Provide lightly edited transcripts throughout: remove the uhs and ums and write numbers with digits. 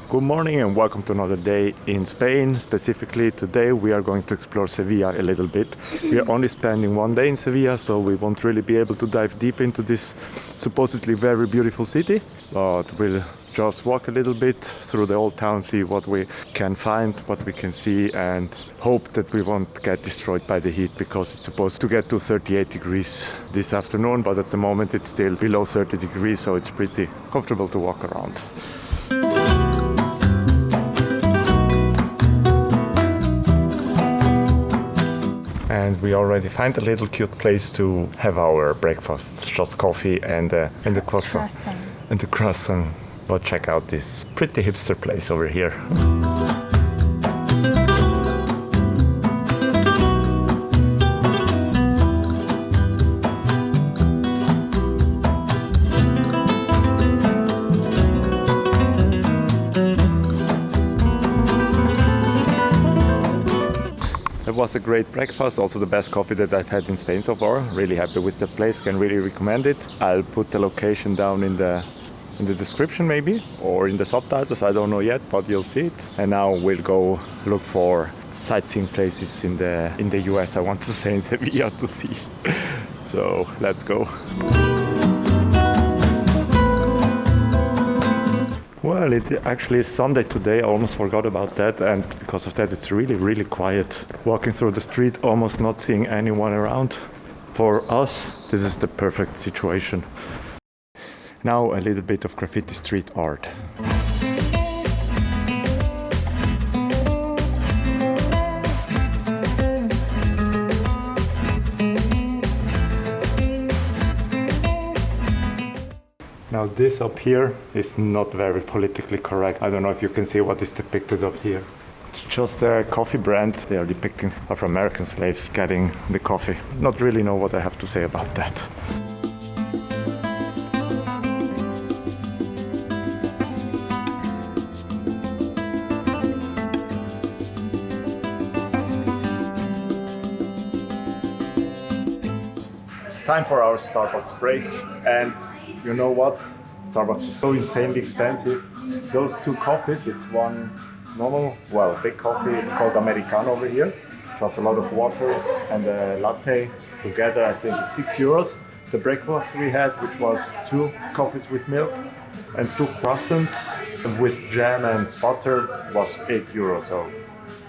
Good morning and welcome to another day in Spain. Specifically today we are going to explore Sevilla a little bit. We are only spending one day in Sevilla, so we won't really be able to dive deep into this supposedly very beautiful city, but we'll just walk a little bit through the old town, see what we can find, what we can see, and hope that we won't get destroyed by the heat, because it's supposed to get to 38 degrees this afternoon, but at the moment it's still below 30 degrees, so it's pretty comfortable to walk around. And we already find a little cute place to have our breakfast, just coffee and the croissant. And the croissant. But check out this pretty hipster place over here. It was a great breakfast, also the best coffee that I've had in Spain so far. Really happy with the place, can really recommend it. I'll put the location down in the description maybe, or in the subtitles, I don't know yet, but you'll see it. And now we'll go look for sightseeing places in the US, I want to say in Sevilla, to see. So let's go. Well, it actually is Sunday today, I almost forgot about that, and because of that it's really quiet. Walking through the street, almost not seeing anyone around. For us, this is the perfect situation. Now a little bit of graffiti street art. Now this up here is not very politically correct. I don't know if you can see what is depicted up here. It's just a coffee brand. They are depicting Afro-American slaves getting the coffee. Not really know what I have to say about that. It's time for our Starbucks break, and you know what? Starbucks is so insanely expensive. Those two coffees, it's one normal, well, big coffee, it's called Americano over here, plus a lot of water and a latte. Together I think it's €6. The breakfast we had, which was 2 coffees with milk and 2 croissants with jam and butter, was €8. So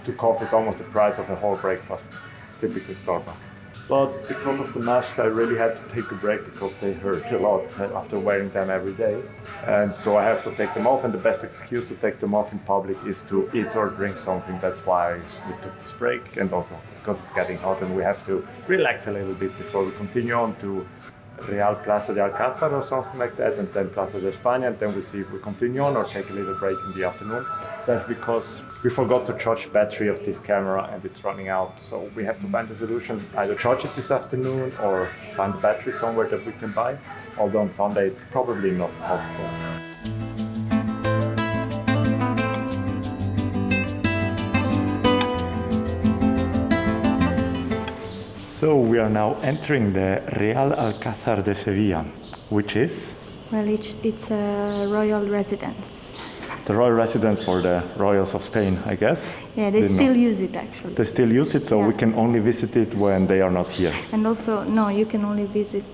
2 coffees, almost the price of a whole breakfast, typical Starbucks. But because of the masks, I really had to take a break because they hurt a lot after wearing them every day. And so I have to take them off, and the best excuse to take them off in public is to eat or drink something. That's why we took this break, and also because it's getting hot and we have to relax a little bit before we continue on to Real Plaza de Alcazar or something like that, and then Plaza de España, and then we see if we continue on or take a little break in the afternoon. That's because we forgot to charge the battery of this camera and it's running out. So we have to find a solution, either charge it this afternoon or find a battery somewhere that we can buy. Although on Sunday it's probably not possible. So we are now entering the Real Alcazar de Sevilla, which is? Well, it's a royal residence. The royal residence for the royals of Spain, I guess? Yeah, they still use it actually. They still use it, so yeah. We can only visit it when they are not here. And also, no, you can only visit,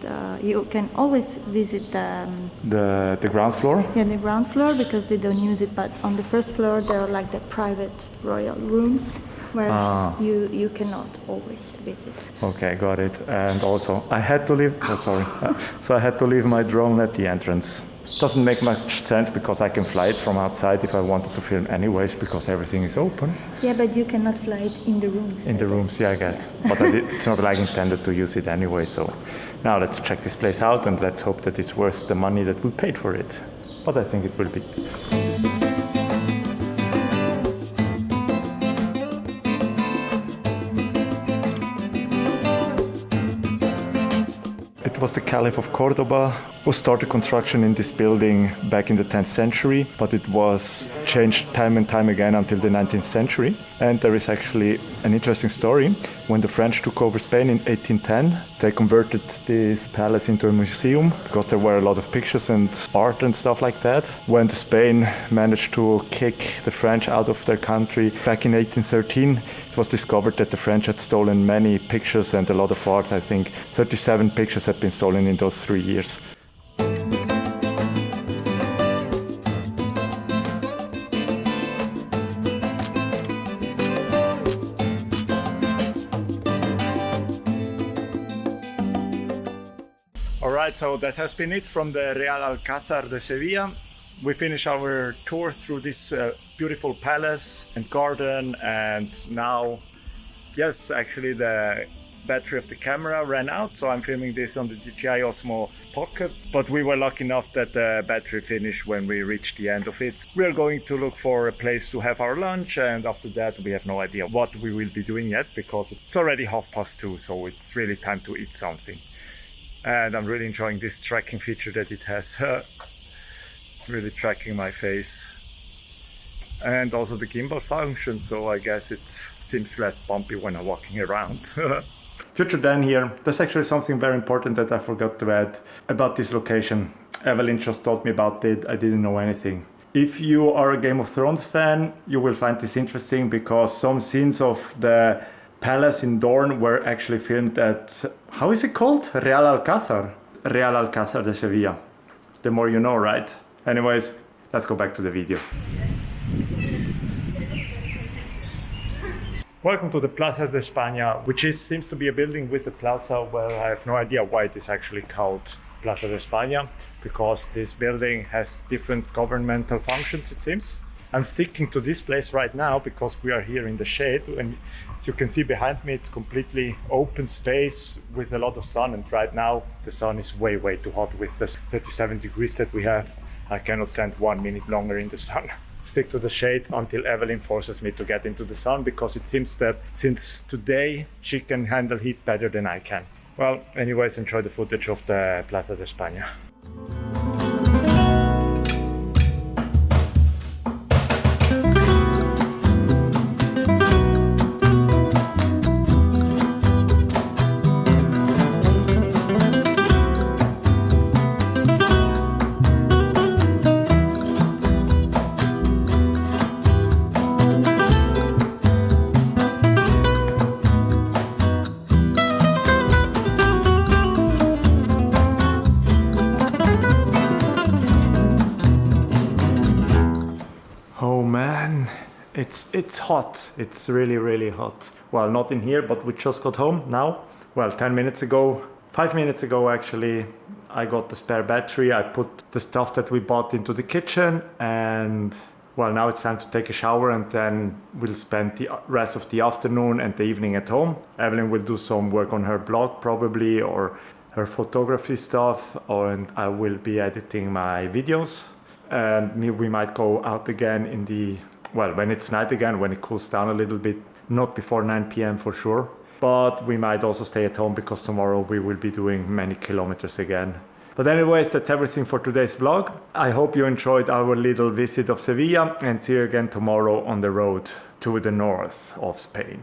you can always visit the ground floor? Yeah, the ground floor, because they don't use it, but on the first floor there are like the private royal rooms where you cannot always visit. Okay, got it. And also, I had to leave, so I had to leave my drone at the entrance. Doesn't make much sense because I can fly it from outside if I wanted to film anyways, because everything is open. Yeah, but you cannot fly it in the rooms. In the rooms, yeah, I guess. But it's not like intended to use it anyway, so now let's check this place out and let's hope that it's worth the money that we paid for it. But I think it will be. It was the Caliph of Cordoba was started construction in this building back in the 10th century, but it was changed time and time again until the 19th century. And there is actually an interesting story. When the French took over Spain in 1810, they converted this palace into a museum because there were a lot of pictures and art and stuff like that. When Spain managed to kick the French out of their country back in 1813, it was discovered that the French had stolen many pictures and a lot of art. I think 37 pictures had been stolen in those 3 years. Alright, so that has been it from the Real Alcazar de Sevilla. We finished our tour through this beautiful palace and garden, and now, yes, actually the battery of the camera ran out, so I'm filming this on the DJI Osmo Pocket, but we were lucky enough that the battery finished when we reached the end of it. We are going to look for a place to have our lunch, and after that we have no idea what we will be doing yet, because it's already 2:30, so it's really time to eat something. And I'm really enjoying this tracking feature that it has, really tracking my face. And also the gimbal function, so I guess it seems less bumpy when I'm walking around. Future Dan here. There's actually something very important that I forgot to add about this location. Evelyn just told me about it, I didn't know anything. If you are a Game of Thrones fan, you will find this interesting because some scenes of the palace in Dorne were actually filmed at, how is it called? Real Alcazar. Real Alcazar de Sevilla. The more you know, right? Anyways, let's go back to the video. Welcome to the Plaza de España, which seems to be a building with a plaza. Well, I have no idea why it is actually called Plaza de España, because this building has different governmental functions, it seems. I'm sticking to this place right now because we are here in the shade, and as you can see behind me, it's completely open space with a lot of sun, and right now the sun is way too hot with the 37 degrees that we have. I cannot stand 1 minute longer in the sun. Stick to the shade until Evelyn forces me to get into the sun, because it seems that since today she can handle heat better than I can. Well, anyways, enjoy the footage of the Plaza de España. It's hot. It's really hot. Well, not in here, but we just got home now. Well, 10 minutes ago, 5 minutes ago actually, I got the spare battery. I put the stuff that we bought into the kitchen, and well, now it's time to take a shower, and then we'll spend the rest of the afternoon and the evening at home. Evelyn will do some work on her blog probably, or her photography stuff, and I will be editing my videos. And we might go out again in the, well, when it's night again, when it cools down a little bit, not before 9 p.m. for sure. But we might also stay at home because tomorrow we will be doing many kilometers again. But anyways, that's everything for today's vlog. I hope you enjoyed our little visit of Sevilla, and see you again tomorrow on the road to the north of Spain.